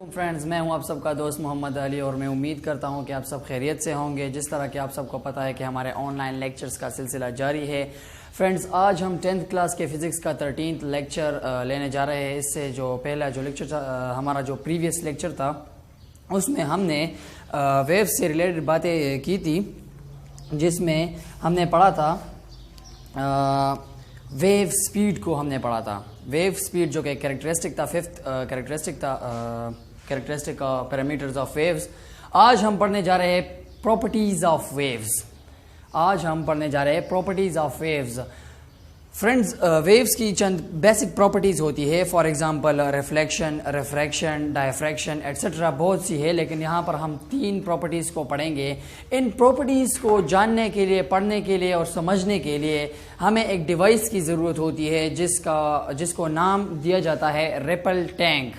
Friends, मैं हूं आप सबका दोस्त मोहम्मद अली और मैं उम्मीद करता हूं कि आप सब खैरियत से होंगे। जिस तरह कि आप सबको पता है कि हमारे ऑनलाइन लेक्चर्स का सिलसिला जारी है। फ्रेंड्स, आज हम 10th क्लास के फिज़िक्स का 13th लेक्चर लेने जा रहे हैं। इससे जो पहला जो लेक्चर था, हमारा जो प्रीवियस लेक्चर था, उसमें हमने वेव्स से रिलेटेड बातें की थी, जिसमें हमने पढ़ा था वेव स्पीड को हमने पढ़ा था। वेव स्पीड जो कि कैरेक्टरिस्टिक था, fifth characteristic parameters of waves. आज हम पढ़ने जा रहे हैं properties of waves. Friends, waves की चंद बेसिक प्रॉपर्टीज होती है। For example reflection, refraction, diffraction etcetera बहुत सी है, लेकिन यहाँ पर हम 3 प्रॉपर्टीज को पढ़ेंगे। इन प्रॉपर्टीज को जानने के लिए, पढ़ने के लिए और समझने के लिए हमें एक डिवाइस की ज़रूरत होती है जिसको नाम दिया जाता है रिपल टैंक।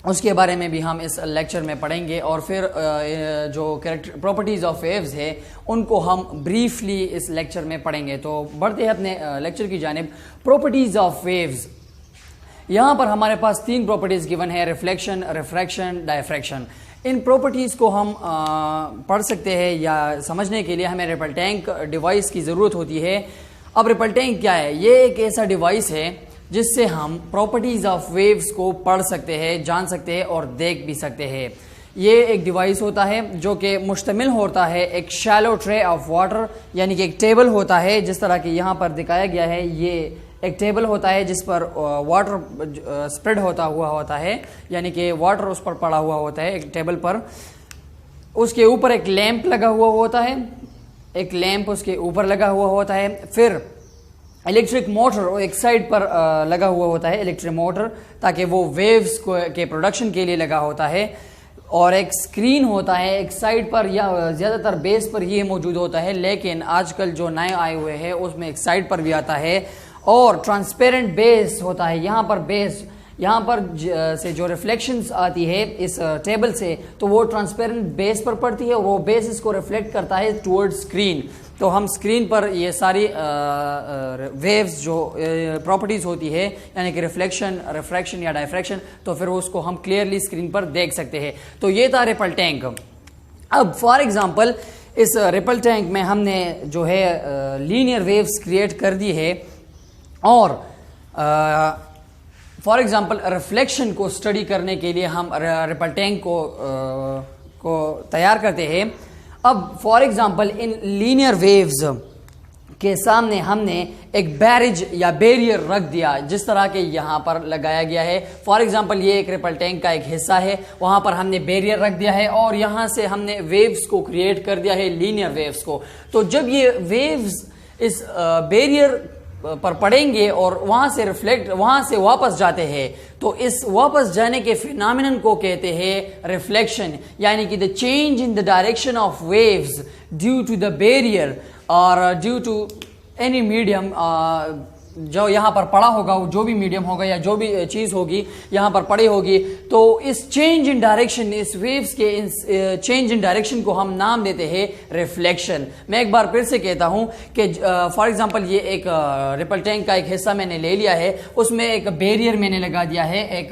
उसके बारे में भी हम इस लेक्चर में पढ़ेंगे और फिर जो प्रॉपर्टीज ऑफ वेव्स है उनको हम ब्रीफली इस लेक्चर में पढ़ेंगे। तो बढ़ते हैं अपने लेक्चर की जानिब। प्रॉपर्टीज ऑफ वेव्स, यहाँ पर हमारे पास 3 प्रॉपर्टीज गिवन है: रिफ्लेक्शन, रिफ्रैक्शन, डायफ्रैक्शन। इन प्रॉपर्टीज को हम पढ़ सकते हैं या समझने के लिए हमें रिपल टैंक डिवाइस की ज़रूरत होती है। अब रिपल टैंक क्या है? ये एक ऐसा डिवाइस है जिससे हम प्रॉपर्टीज ऑफ वेव्स को पढ़ सकते हैं, जान सकते हैं और देख भी सकते हैं। ये एक डिवाइस होता है जो कि मुश्तमिल होता है एक शैलो ट्रे ऑफ वाटर, यानी कि एक टेबल होता है, जिस तरह कि यहाँ पर दिखाया गया है। ये एक टेबल होता है जिस पर वाटर स्प्रेड होता है, यानी कि वाटर उस पर पड़ा हुआ होता है एक टेबल पर। उसके ऊपर एक लैंप लगा हुआ होता है, एक लैंप उसके ऊपर लगा हुआ होता है। फिर इलेक्ट्रिक मोटर एक साइड पर लगा हुआ होता है, इलेक्ट्रिक मोटर, ताकि वो वेव्स के प्रोडक्शन के लिए लगा होता है। और एक स्क्रीन होता है एक साइड पर, या ज़्यादातर बेस पर ये मौजूद होता है, लेकिन आजकल जो नए आए हुए हैं उसमें एक साइड पर भी आता है। और ट्रांसपेरेंट बेस होता है। यहाँ पर से जो रिफ्लेक्शंस आती है इस टेबल से, तो वो ट्रांसपेरेंट बेस पर पड़ती है और वो बेस इसको रिफ्लेक्ट करता है टुवर्ड्स स्क्रीन। तो हम स्क्रीन पर ये सारी वेव्स जो प्रॉपर्टीज होती है, यानी कि रिफ्लेक्शन, रिफ्रैक्शन या डायफ्रैक्शन, तो फिर उसको हम क्लियरली स्क्रीन पर देख सकते हैं। तो ये था रिपल टैंक। अब फॉर एग्जांपल इस रिपल टैंक में हमने जो है लीनियर वेव्स क्रिएट कर दी है, और फॉर एग्जांपल रिफ्लेक्शन को स्टडी करने के लिए हम रिपल टैंक को तैयार करते हैं। अब for example in linear waves के सामने हमने एक बैरिज या बैरियर रख दिया, जिस तरह के यहाँ पर लगाया गया है। फॉर एग्जांपल ये एक रिपल टैंक का एक हिस्सा है, वहाँ पर हमने बैरियर रख दिया है और यहाँ से हमने वेव्स को क्रिएट कर दिया है, लीनियर वेव्स को। तो जब ये वेव्स इस बैरियर पर पड़ेंगे और वहां से वापस जाते हैं, तो इस वापस जाने के फिनोमेनन को कहते हैं रिफ्लेक्शन, यानी कि the change in the direction of waves due to the barrier और ड्यू टू एनी मीडियम जो यहाँ पर पड़ा होगा, जो भी मीडियम होगा या जो भी चीज़ होगी यहाँ पर पड़ी होगी। तो इस चेंज इन डायरेक्शन, इस वेव्स के इस चेंज इन डायरेक्शन को हम नाम देते हैं रिफ्लेक्शन। मैं एक बार फिर से कहता हूँ कि फॉर एग्जांपल ये एक रिपल टैंक का एक हिस्सा मैंने ले लिया है, उसमें एक बैरियर मैंने लगा दिया है, एक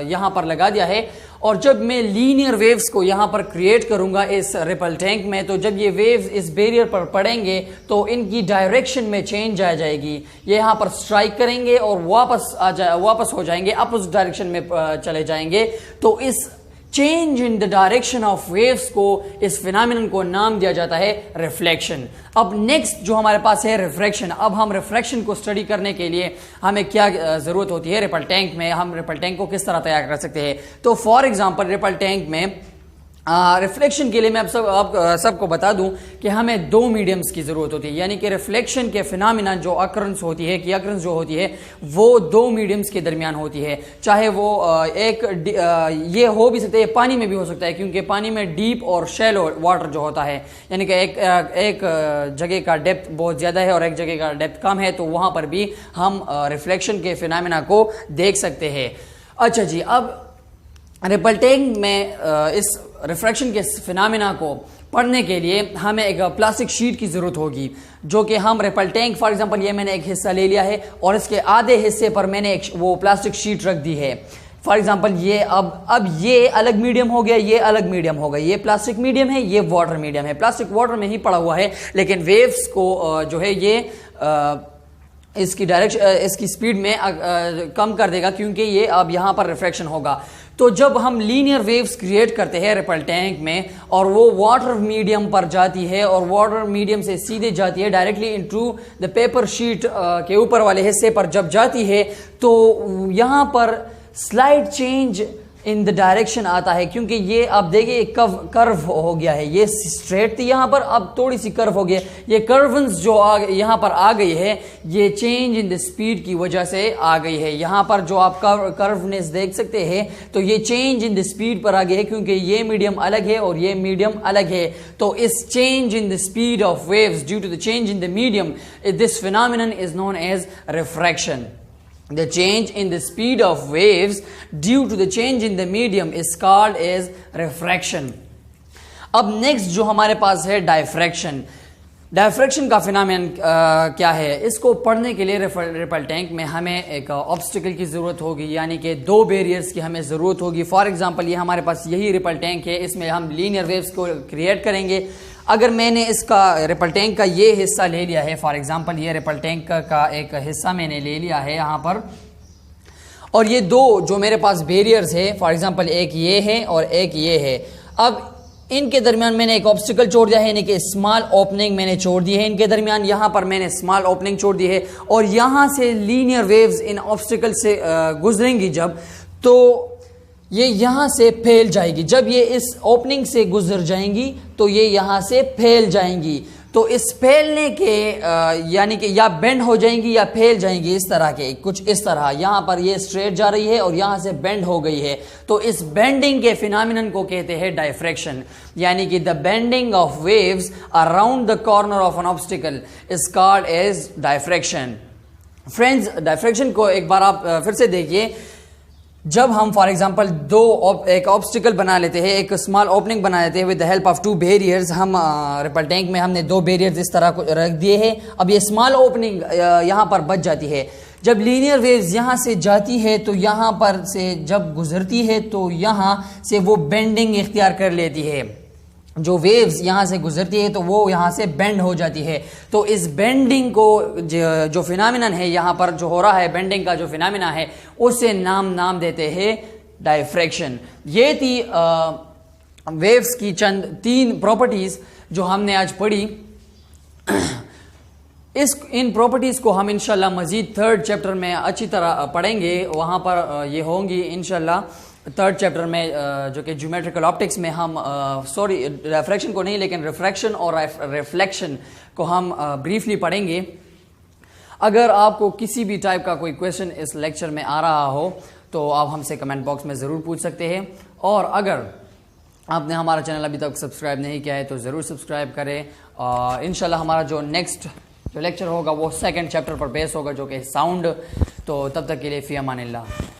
यहाँ पर लगा दिया है। और जब मैं लीनियर वेव्स को यहाँ पर क्रिएट करूंगा इस रिपल टैंक में, तो जब ये वेव्स इस बैरियर पर पड़ेंगे तो इनकी डायरेक्शन में चेंज आ जाएगी। ये यहाँ पर स्ट्राइक करेंगे और वापस हो जाएंगे, अपोजिट डायरेक्शन में चले जाएंगे। तो इस change in the direction of waves को, इस फिनोमेनन को नाम दिया जाता है रिफ्लेक्शन। अब नेक्स्ट जो हमारे पास है रिफ्रैक्शन। अब हम रिफ्रैक्शन को स्टडी करने के लिए हमें क्या जरूरत होती है रिपल टैंक में, हम रिपल टैंक को किस तरह तैयार कर सकते हैं। तो फॉर एग्जांपल रिपल टैंक में रिफ्लेक्शन के लिए मैं आप सबको बता दूं कि हमें 2 मीडियम्स की जरूरत होती है, यानी कि रिफ्लेक्शन के फिनोमेना जो अकरेंस होती है, जो होती है वो 2 मीडियम्स के दरमियान होती है। चाहे वो ये हो भी सकता है, पानी में भी हो सकता है, क्योंकि पानी में डीप और शैलो वाटर जो होता है, यानी कि एक जगह का डेप्थ बहुत ज्यादा है और एक जगह का डेप्थ कम है, तो वहां पर भी हम रिफ्लेक्शन के फिनोमेना को देख सकते हैं। अच्छा जी, अब रिपल टैंक में इस रिफ्रैक्शन के फिनोमेना को पढ़ने के लिए हमें एक प्लास्टिक शीट की जरूरत होगी, जो कि हम रिपल टैंक, फॉर एग्जांपल ये मैंने एक हिस्सा ले लिया है और इसके आधे हिस्से पर मैंने वो प्लास्टिक शीट रख दी है। फॉर एग्जांपल ये अब ये अलग मीडियम हो गया, ये अलग मीडियम हो गया, ये प्लास्टिक मीडियम है, ये वाटर मीडियम है, प्लास्टिक वाटर में ही पड़ा हुआ है, लेकिन वेव्स को जो है ये इसकी डायरेक्शन इसकी स्पीड में कम कर देगा, क्योंकि ये अब यहाँ पर रिफ्रैक्शन होगा। तो जब हम लीनियर वेव्स क्रिएट करते हैं रिपल टैंक में और वो वाटर मीडियम पर जाती है और वाटर मीडियम से सीधे जाती है directly into the paper sheet के ऊपर वाले हिस्से पर जब जाती है, तो यहाँ पर slide change in the direction आता है, क्योंकि ये आप देखिए कर्व हो गया है, ये स्ट्रेट थी यहाँ पर, अब थोड़ी सी कर्व हो गया, ये कर्वेंस जो यहाँ पर आ गई है, ये चेंज इन द स्पीड की वजह से आ गई है। यहाँ पर जो आप कर्वनेस देख सकते हैं, तो ये चेंज इन द स्पीड पर आ गई है, क्योंकि ये मीडियम अलग है और ये मीडियम अलग है। तो इस change in the speed of waves due to the change in the medium, this phenomenon is known as refraction. The change in the speed of waves due to the change in the medium is called as refraction. अब next जो हमारे पास है diffraction. Diffraction का phenomenon क्या है? इसको पढ़ने के लिए रिपल टैंक में हमें एक ऑब्स्टिकल की ज़रूरत होगी, यानी कि दो बैरियर्स की हमें ज़रूरत होगी। फॉर एग्जांपल ये हमारे पास यही रिपल टैंक है, इसमें हम लीनियर वेव्स को क्रिएट करेंगे। अगर मैंने इसका रिपल टैंक का ये हिस्सा ले लिया है, फॉर एग्जांपल ये रिपल टैंक का एक हिस्सा मैंने ले लिया है यहाँ पर, और ये दो जो मेरे पास बैरियर्स है, फॉर एग्जांपल एक ये है और एक ये है, अब इनके दरमियान मैंने एक ऑब्स्टिकल छोड़ दिया है, यानी कि स्मॉल ओपनिंग मैंने छोड़ दी है इनके दरमियान, यहाँ पर मैंने स्मॉल ओपनिंग छोड़ दी है, और यहाँ से लीनियर वेव्स इन ऑब्स्टिकल से गुजरेंगी जब, तो ये यहाँ से फैल जाएगी। जब ये इस ओपनिंग से गुजर जाएंगी तो ये यहाँ से फैल जाएंगी। तो इस फैलने के यानी कि या बेंड हो जाएंगी या फैल जाएंगी, इस तरह के कुछ इस तरह। यहाँ पर ये स्ट्रेट जा रही है और यहाँ से बेंड हो गई है, तो इस बेंडिंग के फिनोमेनन को कहते हैं डायफ्रैक्शन, यानी कि the bending of waves around the corner of an obstacle is called as diffraction. Friends, diffraction को एक बार आप फिर से देखिए। जब हम फॉर एग्जांपल एक ऑब्स्टिकल बना लेते हैं, एक स्मॉल ओपनिंग बना लेते हैं with the help of two barriers, हम रिपल टैंक में हमने दो बैरियर्स इस तरह को रख दिए हैं। अब ये स्मॉल ओपनिंग यहाँ पर बच जाती है। जब लीनियर वेव्स यहाँ से जाती है तो यहाँ पर से जब गुजरती है तो यहाँ से वो बेंडिंग इख्तियार कर लेती है। जो वेव्स यहाँ से गुजरती है तो वो यहाँ से बेंड हो जाती है। तो इस बेंडिंग को जो फिनोमेनन है यहाँ पर जो हो रहा है, बेंडिंग का जो फिनोमेना है, उसे नाम देते हैं डायफ्रैक्शन। ये थी वेव्स की चंद 3 प्रॉपर्टीज जो हमने आज पढ़ी। इन प्रॉपर्टीज को हम इंशाल्लाह मजीद 3rd चैप्टर में अच्छी तरह पढ़ेंगे। वहाँ पर ये होंगी इंशाल्लाह 3rd चैप्टर में, जो कि ज्योमेट्रिकल ऑप्टिक्स में हम रिफ्रैक्शन को नहीं लेकिन रिफ्रैक्शन और रिफ्लेक्शन को हम ब्रीफली पढ़ेंगे। अगर आपको किसी भी टाइप का कोई क्वेश्चन इस लेक्चर में आ रहा हो तो आप हमसे कमेंट बॉक्स में ज़रूर पूछ सकते हैं, और अगर आपने हमारा चैनल अभी तक सब्सक्राइब नहीं किया है तो ज़रूर सब्सक्राइब करें। और इंशाल्लाह हमारा जो नेक्स्ट जो लेक्चर होगा वो 2nd चैप्टर पर बेस होगा, जो कि साउंड। तो तब तक के लिए फ़ी अमानिल्लाह।